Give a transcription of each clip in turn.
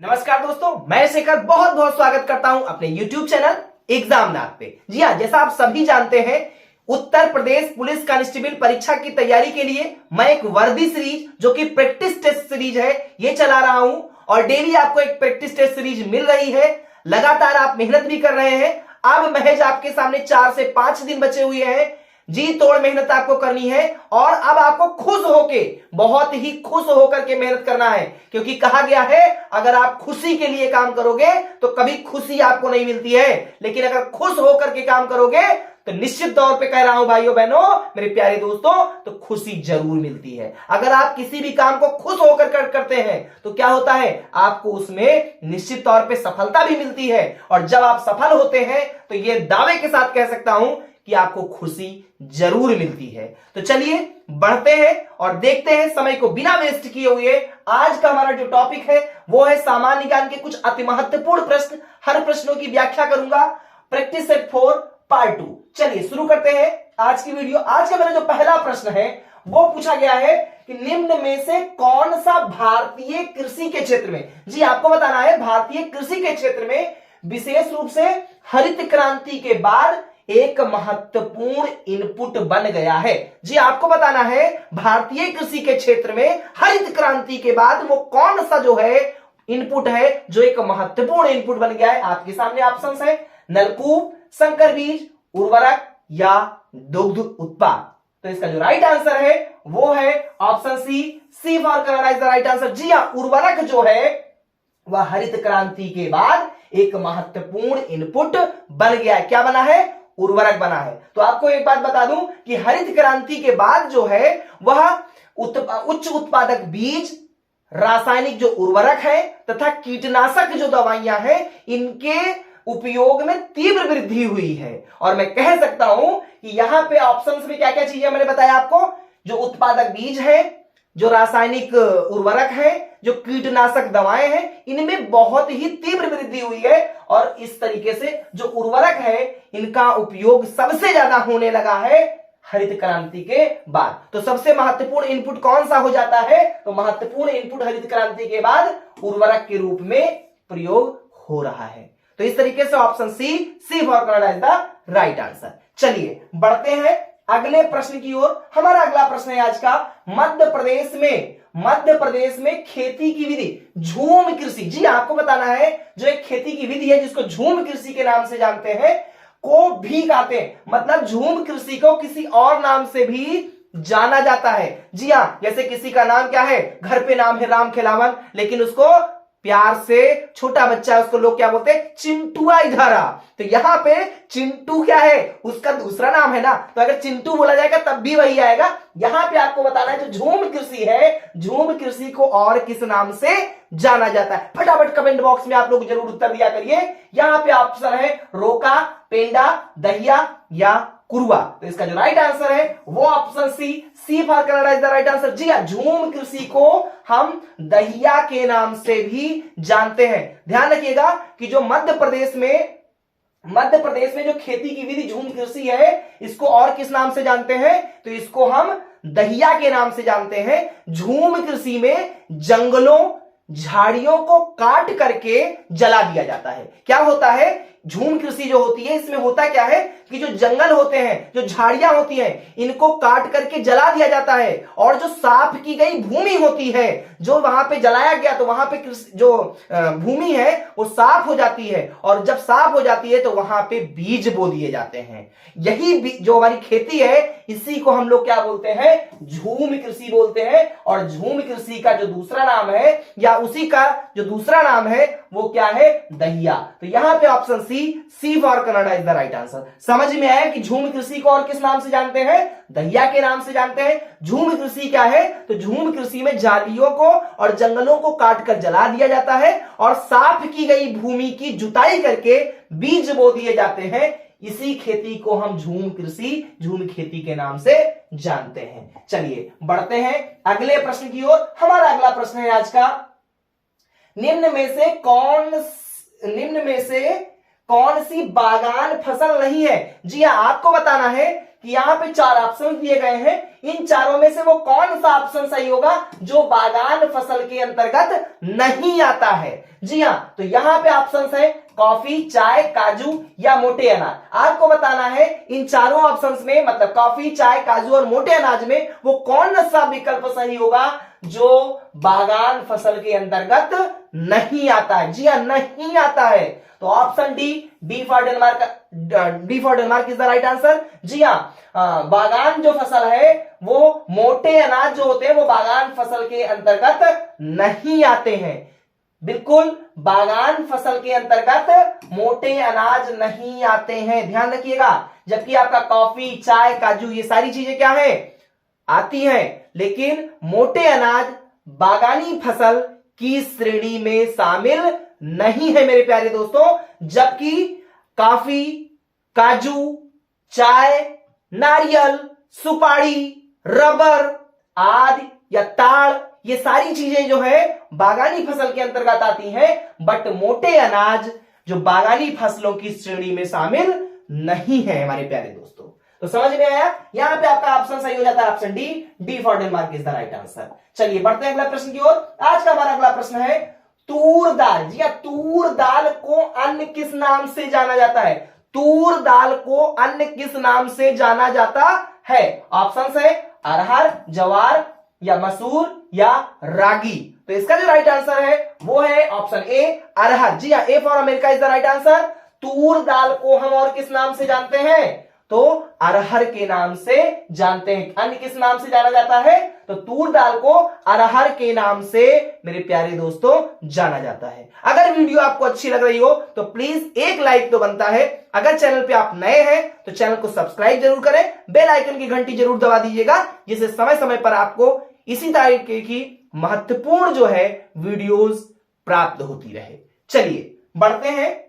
नमस्कार दोस्तों, मैं शेखर बहुत बहुत स्वागत करता हूं अपने YouTube चैनल एग्जाम नाथ पे। जी हाँ, जैसा आप सभी जानते हैं, उत्तर प्रदेश पुलिस कांस्टेबल परीक्षा की तैयारी के लिए मैं एक वर्दी सीरीज जो कि प्रैक्टिस टेस्ट सीरीज है ये चला रहा हूं और डेली आपको एक प्रैक्टिस टेस्ट सीरीज मिल रही है। लगातार आप मेहनत भी कर रहे हैं। अब महज आपके सामने 4 से 5 दिन बचे हुए हैं। जी तोड़ मेहनत आपको करनी है और अब आपको खुश होके, बहुत ही खुश होकर के मेहनत करना है, क्योंकि कहा गया है अगर आप खुशी के लिए काम करोगे तो कभी खुशी आपको नहीं मिलती है, लेकिन अगर खुश होकर के काम करोगे तो निश्चित तौर पे कह रहा हूं भाइयों बहनों मेरे प्यारे दोस्तों, तो खुशी जरूर मिलती है। अगर आप किसी भी काम को खुश होकर करते हैं तो क्या होता है, आपको उसमें निश्चित तौर पे सफलता भी मिलती है। और जब आप सफल होते हैं तो यह दावे के साथ कह सकता हूं कि आपको खुशी जरूर मिलती है। तो चलिए बढ़ते हैं और देखते हैं, समय को बिना वेस्ट किए हुए आज का हमारा जो टॉपिक है वो है सामान्य ज्ञान के कुछ अति महत्वपूर्ण प्रश्न। हर प्रश्नों की व्याख्या करूंगा। Practice set 4 part 2। चलिए शुरू करते हैं आज की वीडियो। आज का मेरा जो पहला प्रश्न है वो पूछा गया है कि निम्न में से कौन सा भारतीय कृषि के क्षेत्र में, जी आपको बताना है, भारतीय कृषि के क्षेत्र में विशेष रूप से हरित क्रांति के बाद एक महत्वपूर्ण इनपुट बन गया है। जी आपको बताना है भारतीय कृषि के क्षेत्र में हरित क्रांति के बाद वो कौन सा जो है इनपुट है जो एक महत्वपूर्ण इनपुट बन गया है। आपके सामने ऑप्शंस है नलकूप, संकर बीज, उर्वरक या दुग्ध उत्पाद। तो इसका जो राइट आंसर है वो है option C for Canada is the right answer. जी हां, उर्वरक जो है वह हरित क्रांति के बाद एक महत्वपूर्ण इनपुट बन गया है। क्या बना है? उर्वरक बना है। तो आपको एक बात बता दूं कि हरित क्रांति के बाद जो है वह उच्च उत्पादक बीज, रासायनिक जो उर्वरक है तथा कीटनाशक जो दवाइयां हैं इनके उपयोग में तीव्र वृद्धि हुई है। और मैं कह सकता हूं कि यहां पे ऑप्शंस में क्या क्या चीजें मैंने बताया आपको, जो उत्पादक बीज है, जो रासायनिक उर्वरक है, जो कीटनाशक दवाएं हैं, इनमें बहुत ही तीव्र वृद्धि हुई है। और इस तरीके से जो उर्वरक है इनका उपयोग सबसे ज्यादा होने लगा है हरित क्रांति के बाद। तो सबसे महत्वपूर्ण इनपुट कौन सा हो जाता है? तो महत्वपूर्ण इनपुट हरित क्रांति के बाद उर्वरक के रूप में प्रयोग हो रहा है। तो इस तरीके से option C for Canada is the right answer. चलिए बढ़ते हैं अगले प्रश्न की ओर। हमारा अगला प्रश्न है आज का, मध्य प्रदेश में खेती की विधि झूम कृषि, जी आपको बताना है जो एक खेती की विधि है जिसको झूम कृषि के नाम से जानते हैं, को भी कहते हैं। मतलब झूम कृषि को किसी और नाम से भी जाना जाता है। जी हां, जैसे किसी का नाम क्या है, घर पे नाम है राम खिलावन, लेकिन उसको प्यार से छोटा बच्चा है उसको लोग क्या बोलते हैं, चिंटुआ इधर आ। तो यहां पे चिंटू क्या है, उसका दूसरा नाम है ना, तो अगर चिंटू बोला जाएगा तब भी वही आएगा। यहां पे आपको बताना है जो झूम कृषि है, झूम कृषि को और किस नाम से जाना जाता है। फटाफट कमेंट बॉक्स में आप लोग जरूर उत्तर दिया करिए। यहां पे ऑप्शन है रोका, पेंडा, दहिया या कुरुआ। तो इसका जो राइट आंसर है वो option C for Canada is the right answer. जी हां, झूम कृषि को हम दहिया के नाम से भी जानते हैं। ध्यान रखिएगा कि जो मध्य प्रदेश में जो खेती की विधि झूम कृषि है इसको और किस नाम से जानते हैं, तो इसको हम दहिया के नाम से जानते हैं। झूम कृषि में जंगलों, झाड़ियों को काट करके जला दिया जाता है। क्या होता है, झूम कृषि जो होती है इसमें होता क्या है कि जो जंगल होते हैं, जो झाड़ियां होती हैं, इनको काट करके जला दिया जाता है और जो साफ की गई भूमि होती है, जो वहां पे जलाया गया तो वहां पे जो भूमि है वो साफ हो जाती है और जब साफ हो जाती है तो वहां पे बीज बो दिए जाते हैं। यही जो हमारी खेती है इसी को हम लोग क्या बोलते हैं, झूम कृषि बोलते हैं। और झूम कृषि का जो दूसरा नाम है या उसी का जो दूसरा नाम है वो क्या है, दहिया। तो यहां पे option C for Canada is the right answer. समझ में आया कि झूम कृषि को और किस नाम से जानते हैं, दहिया के नाम से जानते हैं। झूम कृषि क्या है, तो झूम कृषि में झाड़ियों को और जंगलों को काटकर जला दिया जाता है और साफ की गई भूमि की जुताई करके बीज बो दिए जाते हैं। इसी खेती को हम झूम कृषि, झूम खेती के नाम से जानते हैं। चलिए बढ़ते हैं अगले प्रश्न की ओर। हमारा अगला प्रश्न है आज का, निम्न में से कौन सी बागान फसल नहीं है। जी हां, आपको बताना है कि यहां पे 4 ऑप्शन दिए गए हैं, इन चारों में से वो कौन सा ऑप्शन सही होगा जो बागान फसल के अंतर्गत नहीं आता है? जी हां, तो यहां पे ऑप्शन है कॉफी, चाय, काजू या मोटे अनाज। आपको बताना है इन चारों ऑप्शंस में, मतलब कॉफी, चाय, काजू और मोटे अनाज में वो कौन सा विकल्प सही होगा जो बागान फसल के अंतर्गत नहीं आता है। जी हां, नहीं आता है। तो option D for Denmark is the right answer. जी हां, बागान जो फसल है वो मोटे अनाज जो होते हैं वो बागान फसल के अंतर्गत नहीं आते हैं। बिल्कुल, बागान फसल के अंतर्गत मोटे अनाज नहीं आते हैं, ध्यान रखिएगा। जबकि आपका कॉफी, चाय, काजू ये सारी चीजें क्या है, आती हैं, लेकिन मोटे अनाज बागानी फसल की श्रेणी में शामिल नहीं है मेरे प्यारे दोस्तों। जबकि कॉफी, काजू, चाय, नारियल, सुपारी, रबर आदि या ताड़ ये सारी चीजें जो है बागानी फसल के अंतर्गत आती हैं, बट मोटे अनाज जो बागानी फसलों की श्रेणी में शामिल नहीं है हमारे प्यारे दोस्तों। तो समझ में आया? यहां पे आपका ऑप्शन सही हो जाता है, option D for Denmark is the right answer. चलिए बढ़ते हैं अगला प्रश्न की ओर। आज का हमारा अगला प्रश्न है तूर दाल। जी हां, तूर दाल को अन्य किस नाम से जाना जाता है? तूर दाल को अन्य किस नाम से जाना जाता है? ऑप्शन है अरहर, जवार या मसूर या रागी। तो इसका जो राइट आंसर है वो है ऑप्शन ए, अरहर। जी हां, A for America is the right answer. तूर दाल को हम और किस नाम से जानते हैं? तो अरहर के नाम से जानते हैं। अन्य किस नाम से जाना जाता है? तो तूर दाल को अरहर के नाम से मेरे प्यारे दोस्तों जाना जाता है। अगर वीडियो आपको अच्छी लग रही हो तो प्लीज एक लाइक तो बनता है। अगर चैनल पे आप नए हैं तो चैनल को सब्सक्राइब जरूर करें, बेल आइकन की घंटी जरूर दबा दीजिएगा, जिससे समय समय पर आपको इसी तरीके की महत्वपूर्ण जो है वीडियोस प्राप्त होती रहे। चलिए बढ़ते हैं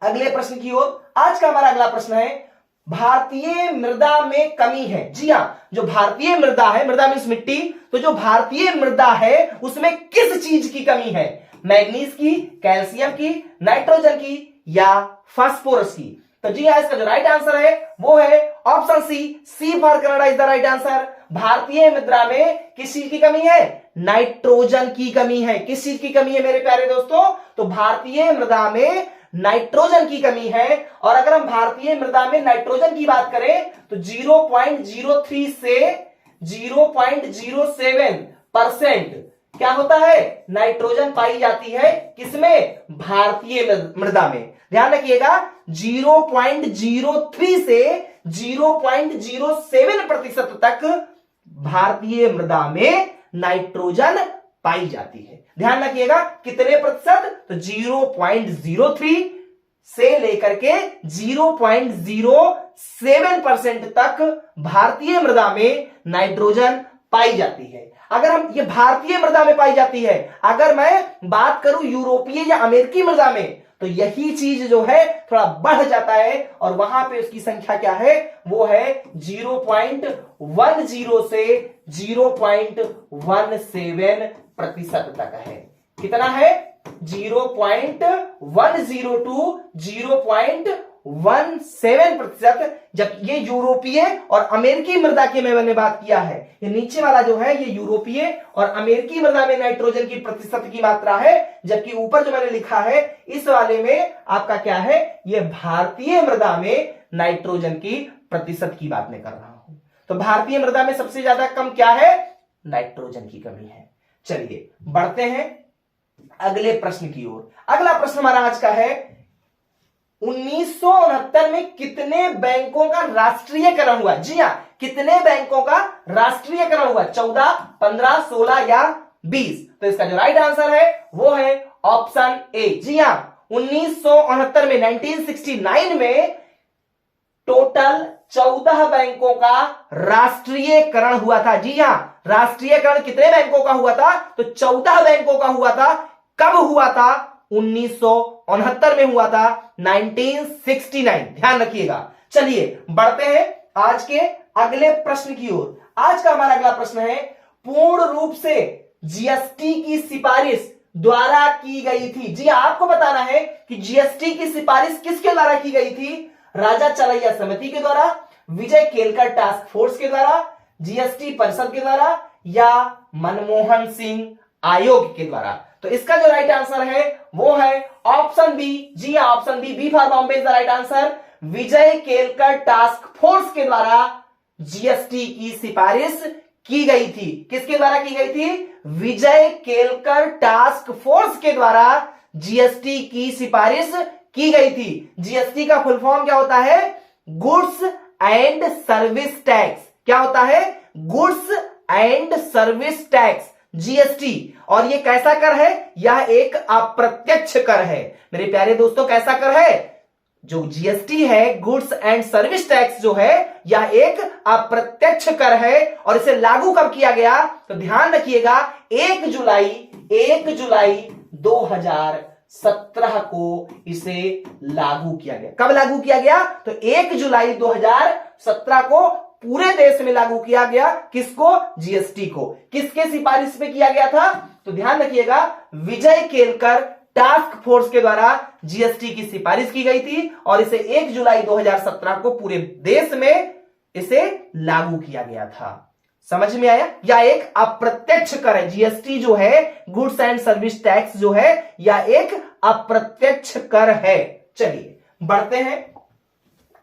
अगले प्रश्न की ओर। आज का हमारा अगला प्रश्न है भारतीय मृदा में कमी है। जी हां, जो भारतीय मृदा है, मृदा मींस मिट्टी, तो जो भारतीय मृदा है उसमें किस चीज की कमी है? मैग्नीज की, कैल्शियम की, नाइट्रोजन की या फास्फोरस की? तो जी हां, इसका जो राइट आंसर है वो है option C for Canada is the right answer. भारतीय मृदा में किस चीज की कमी है? नाइट्रोजन की कमी है। किस चीज की कमी है मेरे प्यारे दोस्तों? तो भारतीय मृदा में नाइट्रोजन की कमी है। और अगर हम भारतीय मृदा में नाइट्रोजन की बात करें तो 0.03 से 0.07% क्या होता है? नाइट्रोजन पाई जाती है। किसमें? भारतीय मृदा में। ध्यान रखिएगा, 0.03 से 0.07% तक भारतीय मृदा में नाइट्रोजन पाई जाती है। ध्यान रखिएगा कितने प्रतिशत? तो 0.03 से लेकर के 0.07% तक भारतीय मृदा में नाइट्रोजन पाई जाती है। अगर हम ये भारतीय मृदा में पाई जाती है, अगर मैं बात करूं यूरोपीय या अमेरिकी मृदा में, तो यही चीज जो है थोड़ा बढ़ जाता है और वहां पे उसकी संख्या क्या है? वो है 0.10 से 0.17% तक है। कितना है? 0.10 टू 0.17%। जब ये यूरोपीय और अमेरिकी मृदा की मैंने बात किया है, ये नीचे वाला जो है ये यूरोपीय और अमेरिकी मृदा में नाइट्रोजन की प्रतिशत की मात्रा है, जबकि ऊपर जो मैंने लिखा है इस वाले में आपका क्या है? ये भारतीय मृदा में नाइट्रोजन की प्रतिशत की बात मैं कर रहा हूं। तो भारतीय मृदा में सबसे ज्यादा कम क्या है? नाइट्रोजन की कमी है। चलिए बढ़ते हैं अगले प्रश्न की ओर। अगला प्रश्न हमारा आज का है 1969 में कितने बैंकों का राष्ट्रीयकरण हुआ? जी हां, कितने बैंकों का राष्ट्रीयकरण हुआ? 14, 15, 16 या 20? तो इसका जो राइट आंसर है वो है ऑप्शन ए। जी हां, 1969 में 1969 में टोटल 14 बैंकों का राष्ट्रीयकरण हुआ था। जी हां, राष्ट्रीयकरण कितने बैंकों का हुआ था? तो 14 बैंकों का हुआ था। कब हुआ था? 1969 में हुआ था, 1969। ध्यान रखिएगा। चलिए बढ़ते हैं आज के अगले प्रश्न की ओर। आज का हमारा अगला प्रश्न है पूर्ण रूप से जीएसटी की सिफारिश द्वारा की गई थी। जी आपको बताना है कि जीएसटी की सिफारिश किसके द्वारा की गई थी? राजा चलैया समिति के द्वारा, विजय केलकर टास्क फोर्स के द्वारा, जीएसटी परिषद के द्वारा या मनमोहन सिंह आयोग के द्वारा? तो इसका जो राइट आंसर है वो है ऑप्शन बी। जी हां, option B for Bombay is the right answer. Vijay Kelkar task force के द्वारा जीएसटी की सिफारिश की गई थी। किसके द्वारा की गई थी? विजय केलकर टास्क फोर्स के द्वारा जीएसटी की सिफारिश की गई थी। जीएसटी का फुल फॉर्म क्या होता है? Goods and service tax. क्या होता है? Goods and service tax, GST. और ये कैसा कर है? यह एक अप्रत्यक्ष कर है मेरे प्यारे दोस्तों। कैसा कर है? जो जीएसटी है, गुड्स एंड सर्विस टैक्स जो है, यह एक अप्रत्यक्ष कर है। और इसे लागू कब किया गया? तो ध्यान रखिएगा 1 जुलाई 2017 को इसे लागू किया गया। कब लागू किया गया? तो 1 जुलाई 2017 को पूरे देश में लागू किया गया। किसको? जीएसटी को। किसके सिफारिश पे किया गया था? तो ध्यान रखिएगा विजय केलकर टास्क फोर्स के द्वारा जीएसटी की सिफारिश की गई थी और इसे 1 जुलाई 2017 को पूरे देश में इसे लागू किया गया था। समझ में आया? यह एक अप्रत्यक्ष कर है। जीएसटी जो है, गुड्स एंड सर्विस टैक्स जो है, यह एक अप्रत्यक्ष कर है। चलिए बढ़ते हैं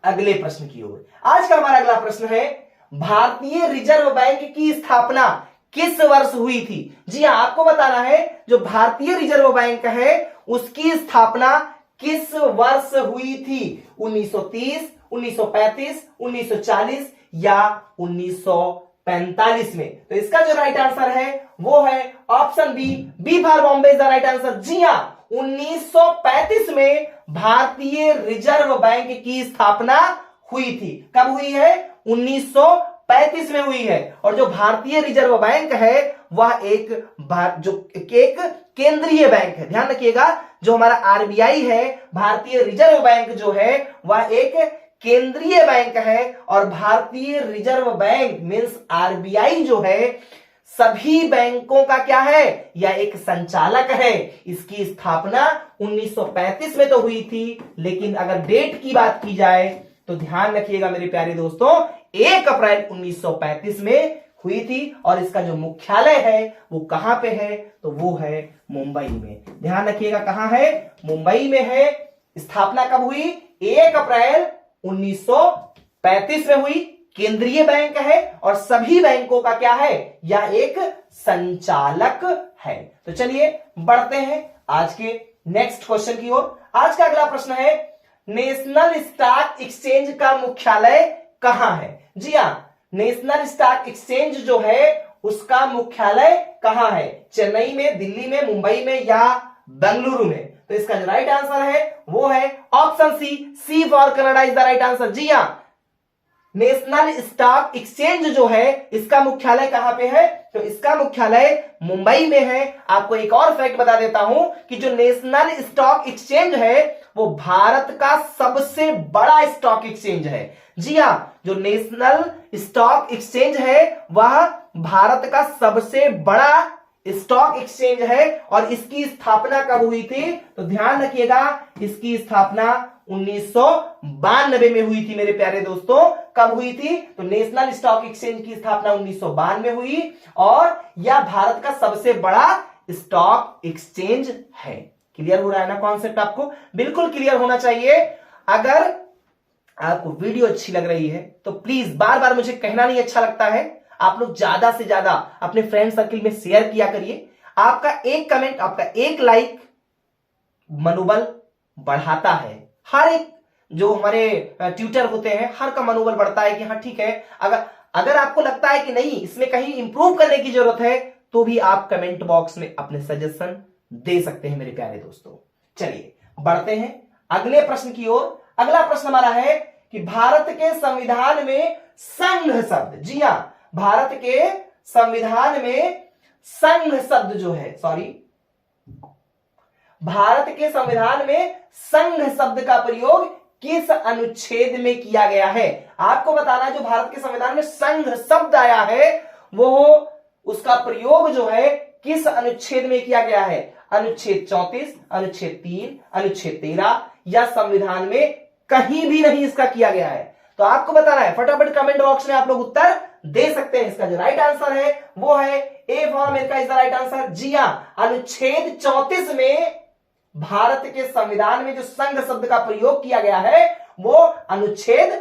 अगले प्रश्न की ओर। आज का हमारा अगला प्रश्न है, भारतीय रिजर्व बैंक की स्थापना किस वर्ष हुई थी? जी हां, आपको बताना है जो भारतीय रिजर्व बैंक है उसकी स्थापना किस वर्ष हुई थी? 1930, 1935, 1940 या 1945 में? तो इसका जो राइट आंसर है वो है option B for Bombay is the right answer. जी हां, 1935 में भारतीय रिजर्व बैंक की स्थापना हुई थी। कब हुई है? 1935 में हुई है। और जो भारतीय रिजर्व बैंक है वह एक केंद्रीय बैंक है। ध्यान रखिएगा, जो हमारा आरबीआई है, भारतीय रिजर्व बैंक जो है वह एक केंद्रीय बैंक है। और भारतीय रिजर्व बैंक मींस आरबीआई जो है सभी बैंकों का क्या है? यह एक संचालक है। इसकी स्थापना 1935 में तो हुई थी, लेकिन अगर डेट की बात की जाए तो ध्यान रखिएगा मेरे प्यारे दोस्तों 1 अप्रैल 1935 में हुई थी। और इसका जो मुख्यालय है वो कहां पे है? तो वो है मुंबई में। ध्यान रखिएगा कहां है? मुंबई में है। स्थापना कब हुई? 1 अप्रैल 1935 में हुई। केंद्रीय बैंक है और सभी बैंकों का क्या है? यह एक संचालक है। तो चलिए बढ़ते हैं आज के नेक्स्ट क्वेश्चन की ओर। आज का अगला प्रश्न है, नेशनल स्टॉक एक्सचेंज का मुख्यालय कहां है? जी हां, नेशनल स्टॉक एक्सचेंज जो है उसका मुख्यालय कहां है? चेन्नई में, दिल्ली में, मुंबई में या बेंगलुरु में? तो इसका जो राइट आंसर है वो है option C for Canada is the right answer. जी हां, नेशनल स्टॉक एक्सचेंज जो है इसका मुख्यालय कहां पे है? तो इसका मुख्यालय मुंबई में है। आपको एक और फैक्ट बता देता हूं कि जो नेशनल स्टॉक एक्सचेंज है वो भारत का सबसे बड़ा स्टॉक एक्सचेंज है। जी हां, जो नेशनल स्टॉक एक्सचेंज है वह भारत का सबसे बड़ा स्टॉक एक्सचेंज है। और इसकी स्थापना कब हुई थी? तो ध्यान रखिएगा इसकी स्थापना 1992 में हुई थी मेरे प्यारे दोस्तों। कब हुई थी? तो नेशनल स्टॉक एक्सचेंज की स्थापना 1992 में हुई और यह भारत का सबसे बड़ा स्टॉक एक्सचेंज है। क्लियर हो रहा है ना कॉन्सेप्ट? आपको बिल्कुल क्लियर होना चाहिए। अगर आपको वीडियो अच्छी लग रही है तो प्लीज, बार बार मुझे कहना नहीं अच्छा लगता है, आप लोग ज्यादा से ज्यादा अपने फ्रेंड सर्किल में शेयर किया करिए। आपका एक कमेंट, आपका एक लाइक मनोबल बढ़ाता है। हर एक जो हमारे ट्यूटर होते हैं हर का मनोबल बढ़ता है कि हाँ ठीक है, अगर आपको लगता है कि नहीं इसमें कहीं इंप्रूव करने की जरूरत है तो भी आप कमेंट बॉक्स में अपने सजेशन दे सकते हैं मेरे प्यारे दोस्तों। चलिए बढ़ते हैं अगले प्रश्न की ओर। अगला प्रश्न हमारा है कि भारत के संविधान में संघ शब्द, जी हां, भारत के संविधान में संघ शब्द जो है, भारत के संविधान में संघ शब्द का प्रयोग किस अनुच्छेद में किया गया है? आपको बताना है जो भारत के संविधान में संघ शब्द आया है वो उसका प्रयोग जो है किस अनुच्छेद में किया गया है? अनुच्छेद 34, अनुच्छेद 3, अनुच्छेद 13 या संविधान में कहीं भी नहीं इसका किया गया है? तो आपको बताना है, फटाफट कमेंट बॉक्स में आप लोग उत्तर दे सकते हैं। इसका जो राइट आंसर है वो है A for America is the right answer. जी हां, अनुच्छेद 34 में भारत के संविधान में जो संघ शब्द का प्रयोग किया गया है वो अनुच्छेद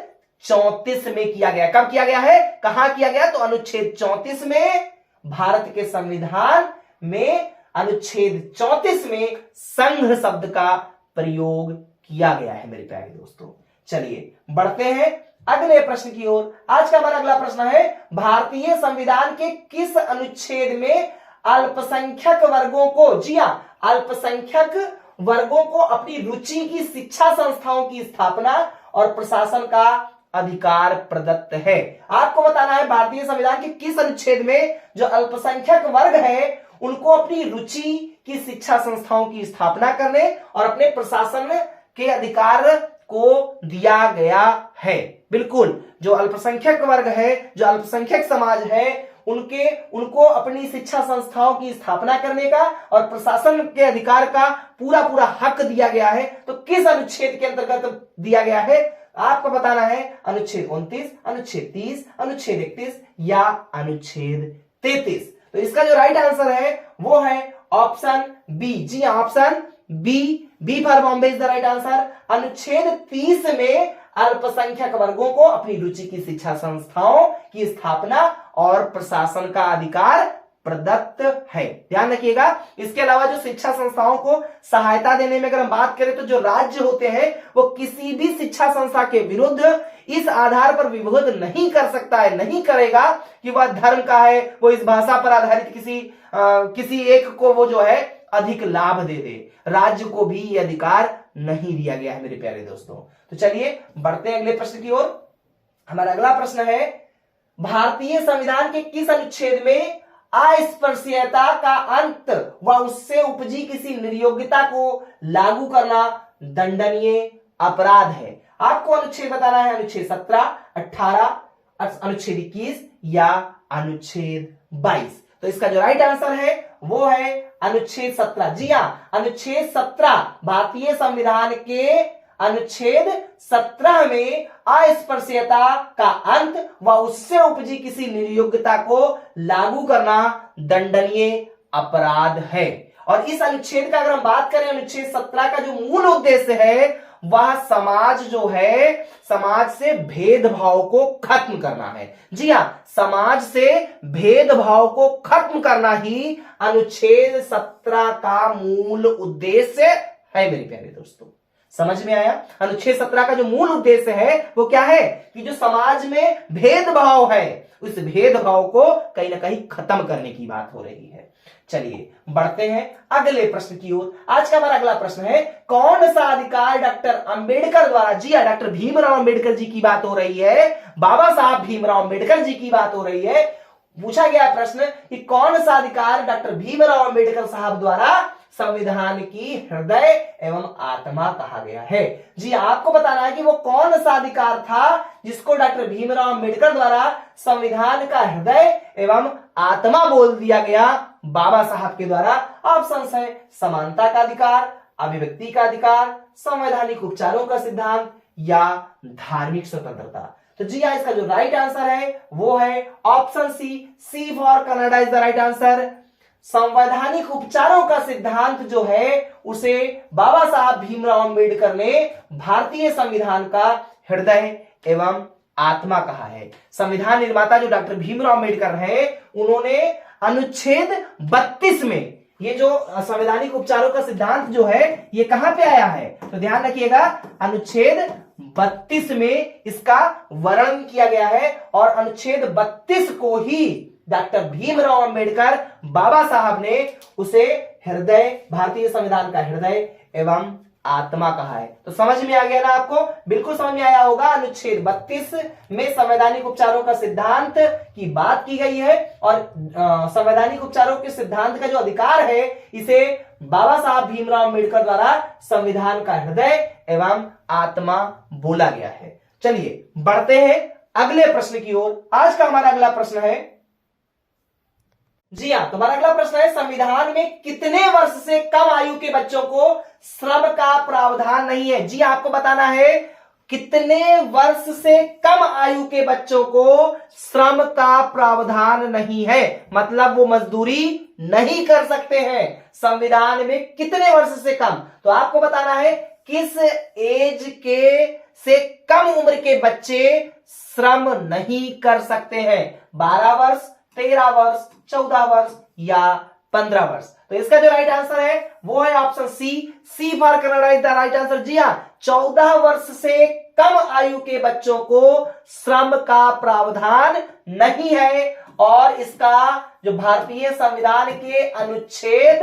34 में किया गया। कब किया गया है, कहां किया गया, तो अनुच्छेद 34 में भारत के संविधान में अनुच्छेद 34 में संघ शब्द का प्रयोग किया गया है मेरे प्यारे दोस्तों। चलिए बढ़ते हैं अगले प्रश्न की ओर। आज का हमारा अगला प्रश्न है, भारतीय संविधान के किस अनुच्छेद में अल्पसंख्यक वर्गों को, जी हां, अल्पसंख्यक वर्गों को अपनी रुचि की शिक्षा संस्थाओं की स्थापना और प्रशासन का अधिकार प्रदत्त है। आपको बताना है भारतीय संविधान के किस अनुच्छेद में जो अल्पसंख्यक वर्ग है उनको अपनी रुचि की शिक्षा संस्थाओं की स्थापना करने और अपने प्रशासन के अधिकार को दिया गया है। बिल्कुल, जो अल्पसंख्यक वर्ग है, जो अल्पसंख्यक समाज है, उनको अपनी शिक्षा संस्थाओं की स्थापना करने का और प्रशासन के अधिकार का पूरा पूरा हक दिया गया है। तो किस अनुच्छेद के अंतर्गत दिया गया है आपको बताना है, अनुच्छेद 29, अनुच्छेद 30, अनुच्छेद 31 या अनुच्छेद 33। तो इसका जो राइट आंसर है वो है ऑप्शन बी। जी हां, option B for Bombay is the right answer. अनुच्छेद 30 में अल्पसंख्यक वर्गों को अपनी रुचि की शिक्षा संस्थाओं की स्थापना और प्रशासन का अधिकार प्रदत्त है। ध्यान रखिएगा। इसके अलावा जो शिक्षा संस्थाओं को सहायता देने में अगर हम बात करें तो जो राज्य होते हैं वो किसी भी शिक्षा संस्था के विरुद्ध इस आधार पर विरोध नहीं कर सकता है, नहीं करेगा कि वह धर्म का है, वो इस भाषा पर आधारित किसी एक को वो जो है अधिक लाभ दे दे। राज्य को भी ये अधिकार नहीं दिया गया है मेरे प्यारे दोस्तों। तो चलिए बढ़ते हैं अगले प्रश्न की ओर। हमारा अगला प्रश्न है, भारतीय संविधान के किस अनुच्छेद में अस्पृश्यता का अंत व उससे उपजी किसी निर्योग्यता को लागू करना दंडनीय अपराध है? आपको अनुच्छेद बताना है, अनुच्छेद 17, 18, अनुच्छेद 21 या अनुच्छेद 22। तो इसका जो राइट आंसर है वो है अनुच्छेद 17। जी हां, अनुच्छेद 17 भारतीय संविधान के अनुच्छेद 17 में अस्पृश्यता का अंत व उससे उपजी किसी निर्योग्यता को लागू करना दंडनीय अपराध है। और इस अनुच्छेद का अगर हम बात करें, अनुच्छेद 17 का जो मूल उद्देश्य है वह समाज जो है, समाज से भेदभाव को खत्म करना है। जी हां, समाज से भेदभाव को खत्म करना ही अनुच्छेद 17 का मूल उद्देश्य है मेरे प्यारे दोस्तों। समझ में आया? अनुच्छेद 17 का जो मूल उद्देश्य है वो क्या है कि जो समाज में भेदभाव है उस भेदभाव को कहीं ना कहीं खत्म करने की बात हो रही है। चलिए बढ़ते हैं अगले प्रश्न की ओर। आज का हमारा अगला प्रश्न है, कौन सा अधिकार डॉक्टर अंबेडकर द्वारा, जी हां, डॉक्टर भीमराव अंबेडकर जी की बात हो रही है, बाबा साहब भीमराव अंबेडकर जी की बात हो रही है। पूछा गया प्रश्न कि कौन सा अधिकार डॉक्टर भीमराव अंबेडकर साहब द्वारा संविधान की हृदय एवं आत्मा कहा गया है? जी, आपको बताना है कि वो कौन सा अधिकार था जिसको डॉक्टर भीमराव अंबेडकर द्वारा संविधान का हृदय एवं आत्मा बोल दिया गया बाबा साहब के द्वारा। ऑप्शंस है समानता का अधिकार, अभिव्यक्ति का अधिकार, संवैधानिक उपचारों का सिद्धांत या धार्मिक स्वतंत्रता। तो जी हां, इसका जो राइट आंसर है वो है option C for Canada is the right answer. संवैधानिक उपचारों का सिद्धांत जो है उसे बाबा साहब भीमराव अंबेडकर ने भारतीय संविधान का हृदय एवं आत्मा कहा है। संविधान निर्माता जो डॉक्टर भीमराव अंबेडकर हैं उन्होंने अनुच्छेद 32 में ये जो संवैधानिक उपचारों का सिद्धांत जो है ये कहां पे आया है, तो ध्यान रखिएगा अनुच्छेद 32 में इसका वर्णन किया गया है। और अनुच्छेद 32 को ही डॉक्टर भीमराव अंबेडकर बाबा साहब ने उसे हृदय, भारतीय संविधान का हृदय एवं आत्मा कहा है। तो समझ में आ गया ना आपको? बिल्कुल समझ में आया होगा। अनुच्छेद 32 में संवैधानिक उपचारों का सिद्धांत की बात की गई है और संवैधानिक उपचारों के सिद्धांत का जो अधिकार है इसे बाबा साहब भीमराव अंबेडकर द्वारा संविधान का हृदय एवं आत्मा बोला गया है। चलिए बढ़ते हैं अगले प्रश्न की ओर। आज का हमारा अगला प्रश्न है, जी हां, तुम्हारा अगला प्रश्न है, संविधान में कितने वर्ष से कम आयु के बच्चों को श्रम का प्रावधान नहीं है? जी आपको बताना है कितने वर्ष से कम आयु के बच्चों को श्रम का प्रावधान नहीं है, मतलब वो मजदूरी नहीं कर सकते हैं। संविधान में कितने वर्ष से कम, तो आपको बताना है किस एज के से कम उम्र के बच्चे श्रम नहीं कर सकते हैं। 12 वर्ष, 13 वर्ष, 14 वर्ष या 15 वर्ष। तो इसका जो राइट आंसर है वो है option C for Canada is the right answer. जी हां, 14 वर्ष से कम आयु के बच्चों को श्रम का प्रावधान नहीं है। और इसका जो भारतीय संविधान के अनुच्छेद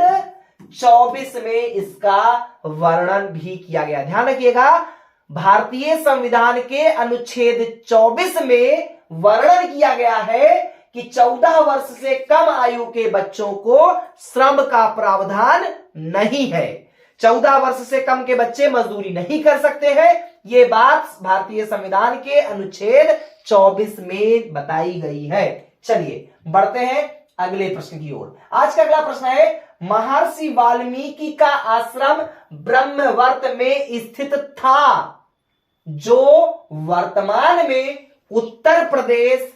24 में इसका वर्णन भी किया गया। ध्यान रखिएगा, भारतीय संविधान के अनुच्छेद 24 में वर्णन किया गया है कि 14 वर्ष से कम आयु के बच्चों को श्रम का प्रावधान नहीं है। 14 वर्ष से कम के बच्चे मजदूरी नहीं कर सकते हैं, यह बात भारतीय संविधान के अनुच्छेद 24 में बताई गई है। चलिए बढ़ते हैं अगले प्रश्न की ओर। आज का अगला प्रश्न है, महर्षि वाल्मीकि का आश्रम ब्रह्मवर्त में स्थित था, जो वर्तमान में उत्तर प्रदेश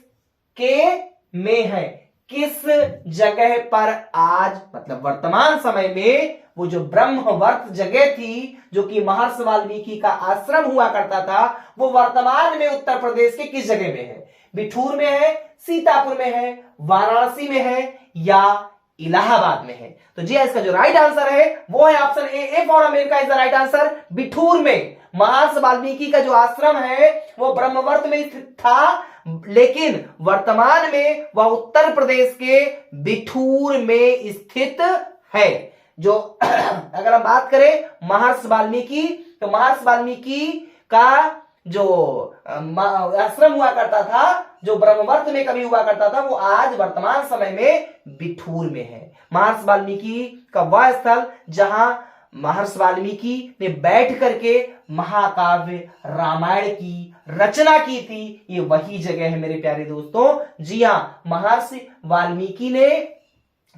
के में है। किस जगह पर आज, मतलब वर्तमान समय में वो जो ब्रह्मवर्त जगह थी जो कि महर्षि वाल्मीकि का आश्रम हुआ करता था, वो वर्तमान में उत्तर प्रदेश के किस जगह में है? बिठूर में है, सीतापुर में है, वाराणसी में है या इलाहाबाद में है? तो जी इसका जो राइट आंसर है वो है option A for America is the right answer. Bithoor में महर्षि वाल्मीकि का जो आश्रम है वो ब्रह्मवर्त में स्थित था, लेकिन वर्तमान में वह उत्तर प्रदेश के बिठूर में स्थित है। जो अगर हम बात करें महर्षि वाल्मीकि, तो महर्षि वाल्मीकि का जो आश्रम हुआ करता था, जो ब्रह्मवर्त में कभी हुआ करता था, वो आज वर्तमान समय में बिठूर में है। महर्षि वाल्मीकि का वह स्थल जहां महर्षि वाल्मीकि ने बैठ करके महाकाव्य रामायण की रचना की थी, ये वही जगह है मेरे प्यारे दोस्तों। जी हां, महर्षि वाल्मीकि ने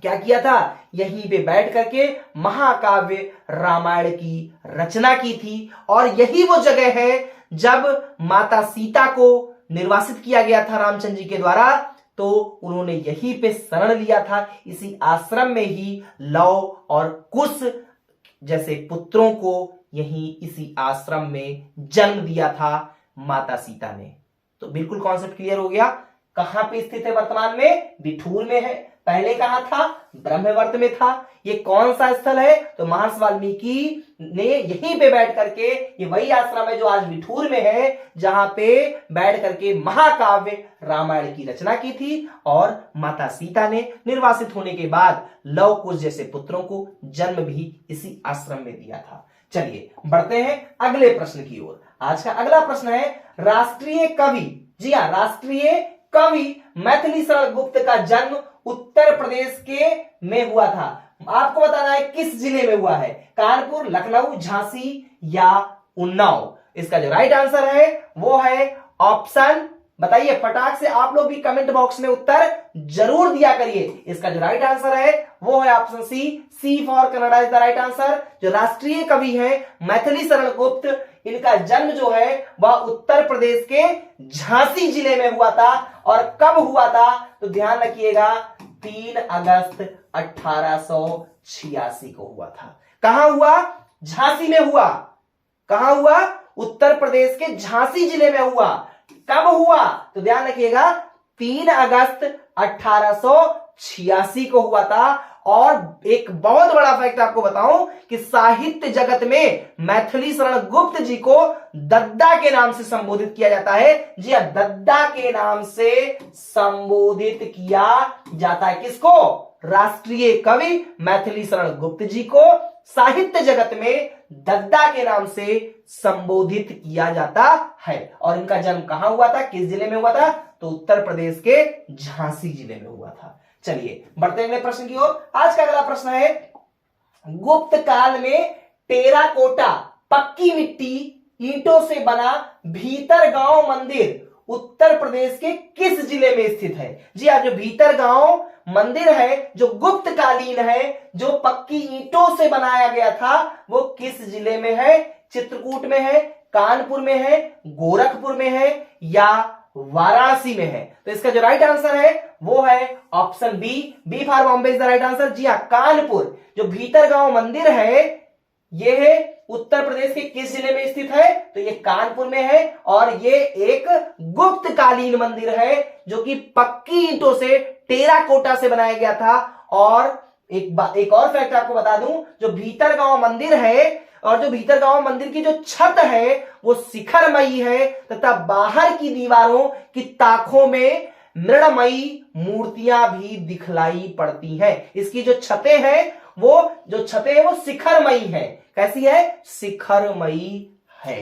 क्या किया था, यहीं पे बैठ करके महाकाव्य रामायण की रचना की थी। और यही वो जगह है जब माता सीता को निर्वासित किया गया था रामचंद्र जी के द्वारा, तो उन्होंने यहीं पे शरण लिया था। इसी आश्रम में ही लव और कुश जैसे पुत्रों को यहीं इसी आश्रम में जन्म दिया था माता सीता ने। तो बिल्कुल कॉन्सेप्ट क्लियर हो गया। कहां पे स्थित है वर्तमान में? बिठूर में है। पहले कहां था? ब्रह्मवर्त में था। ये कौन सा स्थल है? तो महर्षि वाल्मीकि ने यहीं पे बैठ करके, ये वही आश्रम है जो आज बिठूर में है, जहां पे बैठ करके महाकाव्य रामायण की रचना की थी और माता सीता ने निर्वासित होने के बाद लव कुश जैसे पुत्रों को जन्म भी इसी आश्रम में दिया था। चलिए बढ़ते हैं अगले प्रश्न की ओर। आज का अगला प्रश्न है, राष्ट्रीय कवि, जी हां, राष्ट्रीय कवि मैथिली शरण गुप्त का जन्म उत्तर प्रदेश के में हुआ था। आपको बताना है किस जिले में हुआ है? कानपुर, लखनऊ, झांसी या उन्नाव? इसका जो राइट आंसर है वो है ऑप्शन, बताइए फटाक से आप लोग भी कमेंट बॉक्स में उत्तर जरूर दिया करिए। इसका जो राइट आंसर है वो है option C for Canada is the right answer. जो राष्ट्रीय कवि है मैथिली शरण गुप्त, इनका जन्म जो है वह उत्तर प्रदेश के झांसी जिले में हुआ था। और कब हुआ था? तो ध्यान रखिएगा 3 अगस्त 1886 को हुआ था। कहां हुआ? झांसी में हुआ। कहां हुआ? उत्तर प्रदेश के झांसी जिले में हुआ। कब हुआ? तो ध्यान रखिएगा 3 अगस्त 1886 को हुआ था। और एक बहुत बड़ा फैक्ट आपको बताऊं कि साहित्य जगत में मैथिली शरण गुप्त जी को दद्दा के नाम से संबोधित किया जाता है। जी हां, दद्दा के नाम से संबोधित किया जाता है। किसको? राष्ट्रीय कवि मैथिली शरण गुप्त जी को साहित्य जगत में दद्दा के नाम से संबोधित किया जाता है। और इनका जन्म कहां हुआ था? किस जिले में हुआ था? तो उत्तर प्रदेश के झांसी जिले में हुआ था। चलिए बढ़ते हैं अगले प्रश्न की ओर। आज का अगला प्रश्न है, गुप्त काल में टेराकोटा पक्की मिट्टी ईंटों से बना भीतर गांव मंदिर उत्तर प्रदेश के किस जिले में स्थित है? जी आज जो भीतर गांव मंदिर है, जो गुप्त कालीन है, जो पक्की ईंटों से बनाया गया था, वो किस जिले में है? चित्रकूट में है, कानपुर में है, गोरखपुर में है या वाराणसी में है? तो इसका जो राइट आंसर है वो है option B for Bombay is the right answer. जी हाँ, कानपुर जो भीतरगांव मंदिर है यह उत्तर प्रदेश के किस जिले में स्थित है? तो ये कानपुर में है और ये एक गुप्तकालीन मंदिर है जो कि पक्की ईंटों से, टेराकोटा से बनाया गया था। और एक और फैक्ट आपको बता दूं, जो भीतरगांव मंदिर है और जो भीतरगांव मंदिर की जो छत है वो शिखरमयी है तथा बाहर की दीवारों की ताकों में मृणमयी मूर्तियां भी दिखलाई पड़ती हैं। इसकी जो छतें हैं वो शिखरमयी है। कैसी है? शिखरमयी है।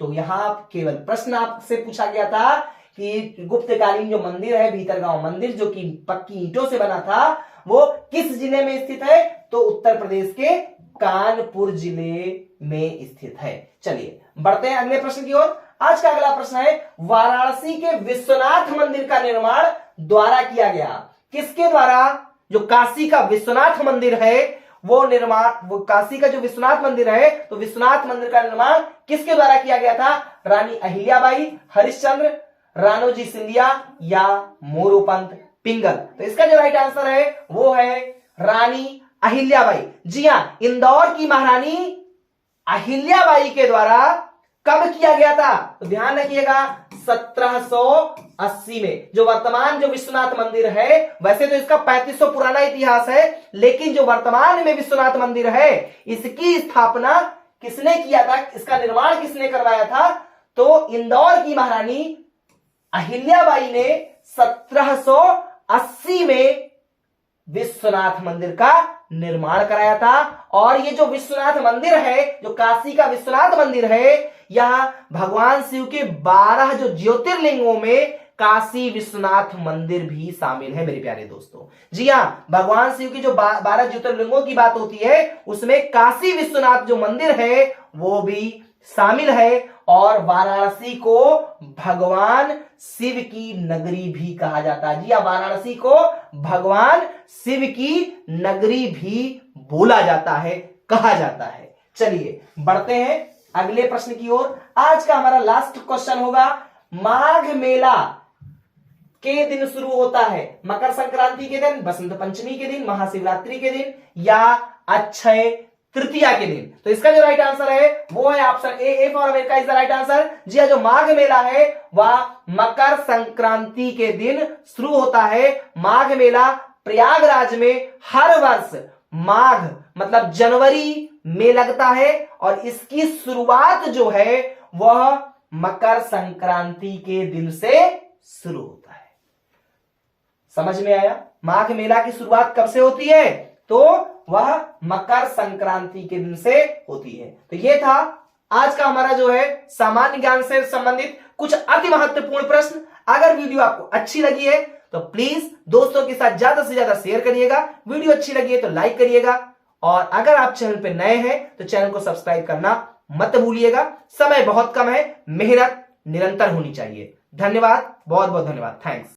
तो यहां केवल प्रश्न आपसे पूछा गया था कि गुप्तकालीन जो मंदिर है, भीतरगांव मंदिर जो कि पक्की ईंटों से बना था, वो किस जिले में स्थित है? तो उत्तर प्रदेश के कानपुर जिले में स्थित है। चलिए बढ़ते हैं अगले प्रश्न की ओर। आज का अगला प्रश्न है, वाराणसी के विश्वनाथ मंदिर का निर्माण द्वारा किया गया। किसके द्वारा? जो काशी का विश्वनाथ मंदिर है वो काशी का जो विश्वनाथ मंदिर है, तो विश्वनाथ मंदिर का निर्माण किसके द्वारा किया गया था? रानी अहिल्याबाई, हरिश्चंद्र, राणोजी सिंधिया या मोरोपंत पिंगल? तो इसका जो राइट आंसर है वो है रानी अहिल्याबाई। जी हां, इंदौर की महारानी अहिल्याबाई के द्वारा कब किया गया था? तो ध्यान रखिएगा 1780 में। जो वर्तमान जो विश्वनाथ मंदिर है, वैसे तो इसका 3500 पुराना इतिहास है, लेकिन जो वर्तमान में विश्वनाथ मंदिर है इसकी स्थापना किसने किया था, इसका निर्माण किसने करवाया था? तो इंदौर की महारानी अहिल्याबाई ने 1780 में विश्वनाथ मंदिर का निर्माण कराया था। और ये जो विश्वनाथ मंदिर है, जो काशी का विश्वनाथ मंदिर है, यहां भगवान शिव के 12 जो ज्योतिर्लिंगों में काशी विश्वनाथ मंदिर भी शामिल है मेरे प्यारे दोस्तों। जी हां, भगवान शिव की जो 12 ज्योतिर्लिंगों की बात होती है उसमें काशी विश्वनाथ जो मंदिर है वो भी शामिल है। और वाराणसी को भगवान शिव की नगरी भी कहा जाता है। जी हां, वाराणसी को भगवान शिव की नगरी भी बोला जाता है, कहा जाता है। चलिए बढ़ते हैं अगले प्रश्न की ओर। आज का हमारा लास्ट क्वेश्चन होगा, माघ मेला के दिन शुरू होता है? मकर संक्रांति के दिन, बसंत पंचमी के दिन, महाशिवरात्रि के दिन या अक्षय तृतीया के दिन? तो इसका जो राइट आंसर है वो है option A for America is the right answer. जी हां, जो माघ मेला है वह मकर संक्रांति के दिन शुरू होता है। माघ मेला प्रयागराज में हर वर्ष माघ मतलब जनवरी में लगता है और इसकी शुरुआत जो है वह मकर संक्रांति के दिन से शुरू होता है। समझ में आया? माघ मेला की शुरुआत कब से होती है? तो वह मकर संक्रांति के दिन से होती है। तो यह था आज का हमारा जो है सामान्य ज्ञान से संबंधित कुछ अति महत्वपूर्ण प्रश्न। अगर वीडियो आपको अच्छी लगी है तो प्लीज दोस्तों के साथ ज्यादा से ज्यादा शेयर करिएगा। वीडियो अच्छी लगी है तो लाइक करिएगा और अगर आप चैनल पे नए हैं तो चैनल को सब्सक्राइब करना मत भूलिएगा। समय बहुत कम है, मेहनत निरंतर होनी चाहिए। धन्यवाद, बहुत बहुत धन्यवाद, थैंक्स।